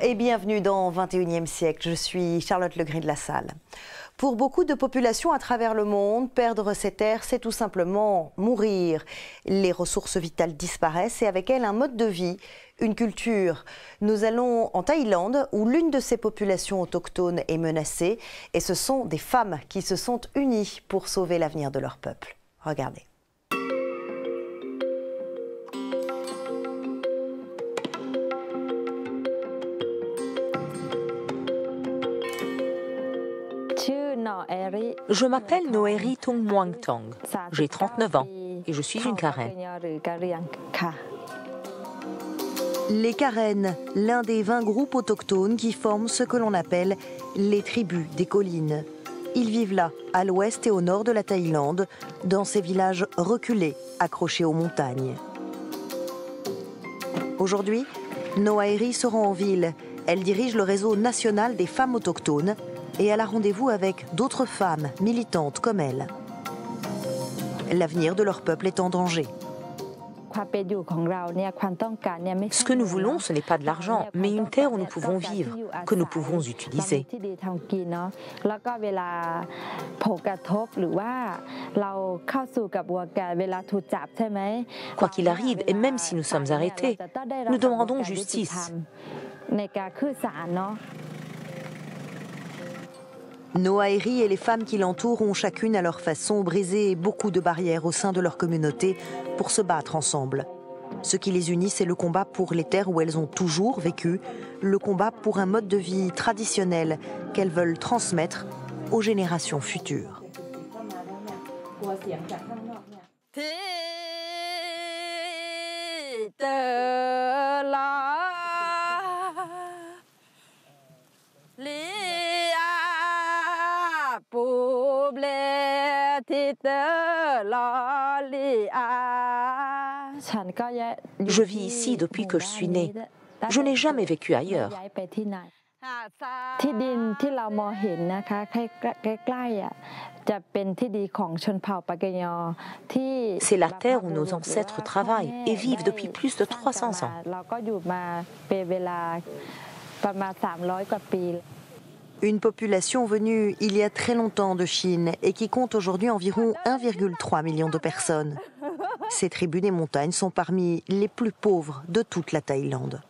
et bienvenue dans 21e siècle. Je suis Charlotte Legris de la Salle. Pour beaucoup de populations à travers le monde, perdre ses terres, c'est tout simplement mourir. Les ressources vitales disparaissent et avec elles un mode de vie, une culture. Nous allons en Thaïlande où l'une de ces populations autochtones est menacée et ce sont des femmes qui se sont unies pour sauver l'avenir de leur peuple. Regardez. Je m'appelle Noeri Tung Muang Tong. J'ai 39 ans et je suis une Karen. Les Karen, l'un des 20 groupes autochtones qui forment ce que l'on appelle les tribus des collines. Ils vivent là, à l'ouest et au nord de la Thaïlande, dans ces villages reculés, accrochés aux montagnes. Aujourd'hui, Noeri se rend en ville. Elle dirige le réseau national des femmes autochtones et elle a rendez-vous avec d'autres femmes militantes comme elle. L'avenir de leur peuple est en danger. Ce que nous voulons, ce n'est pas de l'argent, mais une terre où nous pouvons vivre, que nous pouvons utiliser. Quoi qu'il arrive, et même si nous sommes arrêtés, nous demandons justice. Noeri et les femmes qui l'entourent ont chacune à leur façon brisé beaucoup de barrières au sein de leur communauté pour se battre ensemble. Ce qui les unit, c'est le combat pour les terres où elles ont toujours vécu, le combat pour un mode de vie traditionnel qu'elles veulent transmettre aux générations futures. Je vis ici depuis que je suis née. Je n'ai jamais vécu ailleurs. C'est la terre où nos ancêtres travaillent et vivent depuis plus de 300 ans. Une population venue il y a très longtemps de Chine et qui compte aujourd'hui environ 1,3 million de personnes. Ces tribus des montagnes sont parmi les plus pauvres de toute la Thaïlande.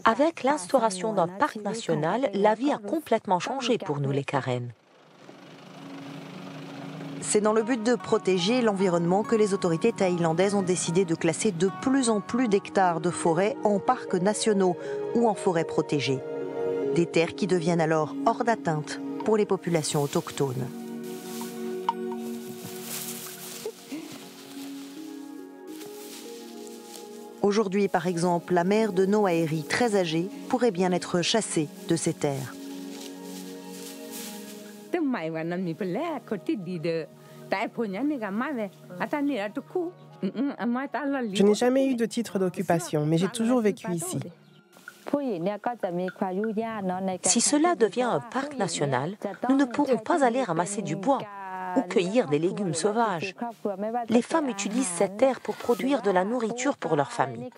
Avec l'instauration d'un parc national, la vie a complètement changé pour nous les Karen. C'est dans le but de protéger l'environnement que les autorités thaïlandaises ont décidé de classer de plus en plus d'hectares de forêts en parcs nationaux ou en forêts protégées. Des terres qui deviennent alors hors d'atteinte pour les populations autochtones. Aujourd'hui, par exemple, la mère de Noeri, très âgée, pourrait bien être chassée de ses terres. Je n'ai jamais eu de titre d'occupation, mais j'ai toujours vécu ici. Si cela devient un parc national, nous ne pourrons pas aller ramasser du bois ou cueillir des légumes sauvages. Les femmes utilisent cette terre pour produire de la nourriture pour leur famille.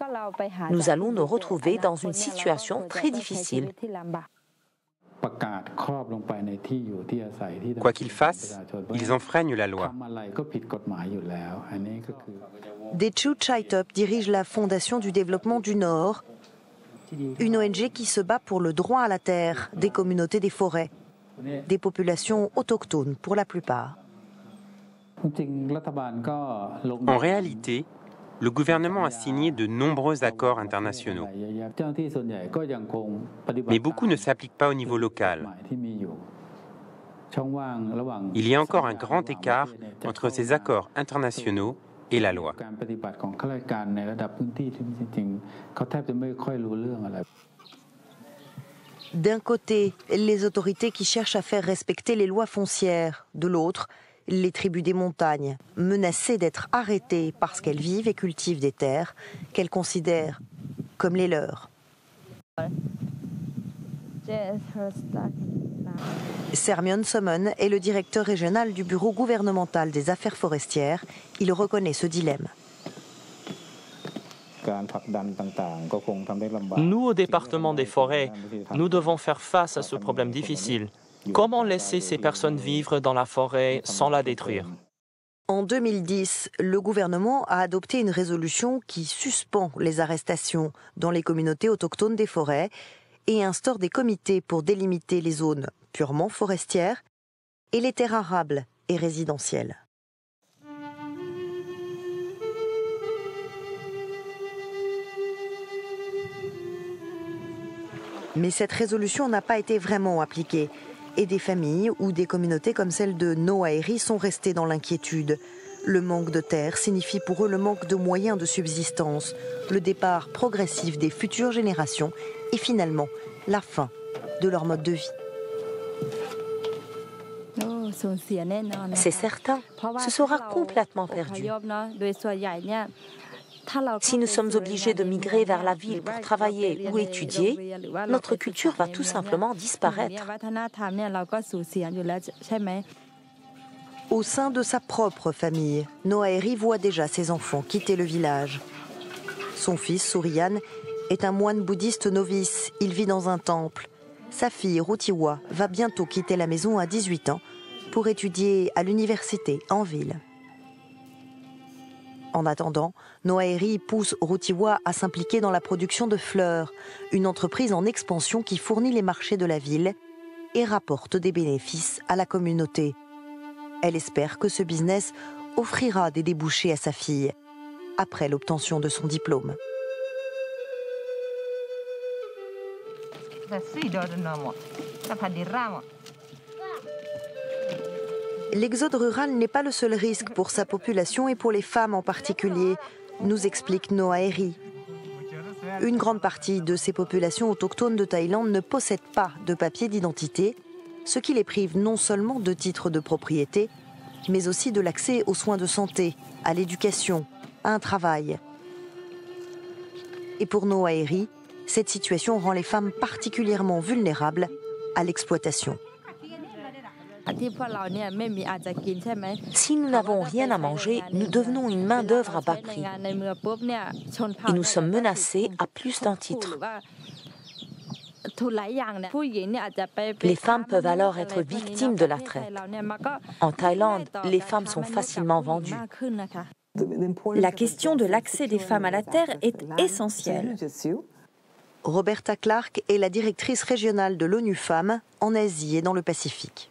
Nous allons nous retrouver dans une situation très difficile. Quoi qu'ils fassent, ils enfreignent la loi. Dechu Chaitop dirige la Fondation du développement du Nord, une ONG qui se bat pour le droit à la terre des communautés des forêts, des populations autochtones pour la plupart. En réalité, le gouvernement a signé de nombreux accords internationaux. Mais beaucoup ne s'appliquent pas au niveau local. Il y a encore un grand écart entre ces accords internationaux et la loi. D'un côté, les autorités qui cherchent à faire respecter les lois foncières. De l'autre, Les tribus des montagnes, menacées d'être arrêtées parce qu'elles vivent et cultivent des terres qu'elles considèrent comme les leurs. Sermion Somon est le directeur régional du Bureau gouvernemental des affaires forestières. Il reconnaît ce dilemme. Nous, au département des forêts, nous devons faire face à ce problème difficile. Comment laisser ces personnes vivre dans la forêt sans la détruire? En 2010, le gouvernement a adopté une résolution qui suspend les arrestations dans les communautés autochtones des forêts et instaure des comités pour délimiter les zones purement forestières et les terres arables et résidentielles. Mais cette résolution n'a pas été vraiment appliquée et des familles ou des communautés comme celle de Noaeri sont restées dans l'inquiétude. Le manque de terre signifie pour eux le manque de moyens de subsistance, le départ progressif des futures générations et finalement la fin de leur mode de vie. C'est certain, ce sera complètement perdu. Si nous sommes obligés de migrer vers la ville pour travailler ou étudier, notre culture va tout simplement disparaître. Au sein de sa propre famille, Noaeri voit déjà ses enfants quitter le village. Son fils, Sourian, est un moine bouddhiste novice. Il vit dans un temple. Sa fille, Rutiwa, va bientôt quitter la maison à 18 ans pour étudier à l'université en ville. En attendant, Noaeri pousse Rutiwa à s'impliquer dans la production de fleurs, une entreprise en expansion qui fournit les marchés de la ville et rapporte des bénéfices à la communauté. Elle espère que ce business offrira des débouchés à sa fille après l'obtention de son diplôme. L'exode rural n'est pas le seul risque pour sa population et pour les femmes en particulier, nous explique Noaeri. Une grande partie de ces populations autochtones de Thaïlande ne possèdent pas de papier d'identité, ce qui les prive non seulement de titres de propriété, mais aussi de l'accès aux soins de santé, à l'éducation, à un travail. Et pour Noaeri, cette situation rend les femmes particulièrement vulnérables à l'exploitation. Si nous n'avons rien à manger, nous devenons une main-d'œuvre à bas prix. Et nous sommes menacés à plus d'un titre. Les femmes peuvent alors être victimes de la traite. En Thaïlande, les femmes sont facilement vendues. La question de l'accès des femmes à la terre est essentielle. Roberta Clark est la directrice régionale de l'ONU Femmes en Asie et dans le Pacifique.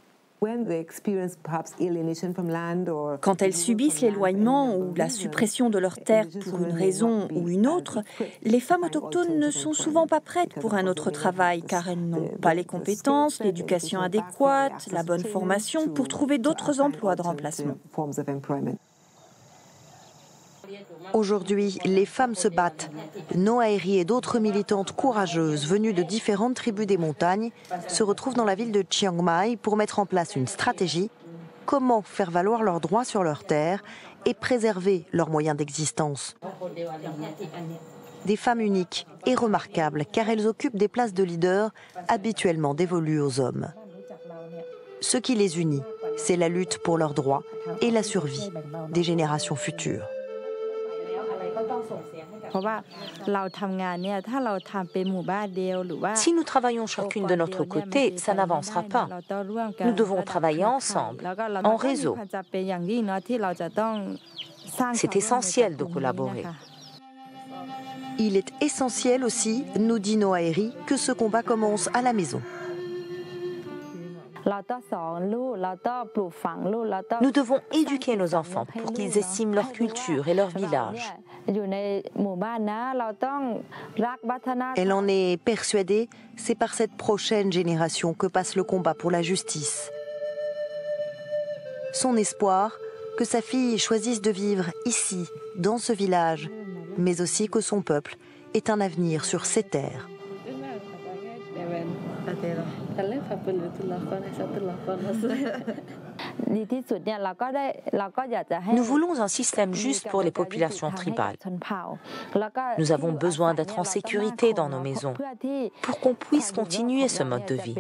Quand elles subissent l'éloignement ou la suppression de leurs terres pour une raison ou une autre, les femmes autochtones ne sont souvent pas prêtes pour un autre travail car elles n'ont pas les compétences, l'éducation adéquate, la bonne formation pour trouver d'autres emplois de remplacement. Aujourd'hui, les femmes se battent. Noaeri et d'autres militantes courageuses venues de différentes tribus des montagnes se retrouvent dans la ville de Chiang Mai pour mettre en place une stratégie. Comment faire valoir leurs droits sur leurs terres et préserver leurs moyens d'existence. Des femmes uniques et remarquables car elles occupent des places de leader habituellement dévolues aux hommes. Ce qui les unit, c'est la lutte pour leurs droits et la survie des générations futures. Si nous travaillons chacune de notre côté, ça n'avancera pas. Nous devons travailler ensemble, en réseau. C'est essentiel de collaborer. Il est essentiel aussi, nous dit Noaeri, que ce combat commence à la maison. Nous devons éduquer nos enfants pour qu'ils estiment leur culture et leur village. Elle en est persuadée, c'est par cette prochaine génération que passe le combat pour la justice. Son espoir, que sa fille choisisse de vivre ici, dans ce village, mais aussi que son peuple ait un avenir sur ces terres. Nous voulons un système juste pour les populations tribales. Nous avons besoin d'être en sécurité dans nos maisons pour qu'on puisse continuer ce mode de vie.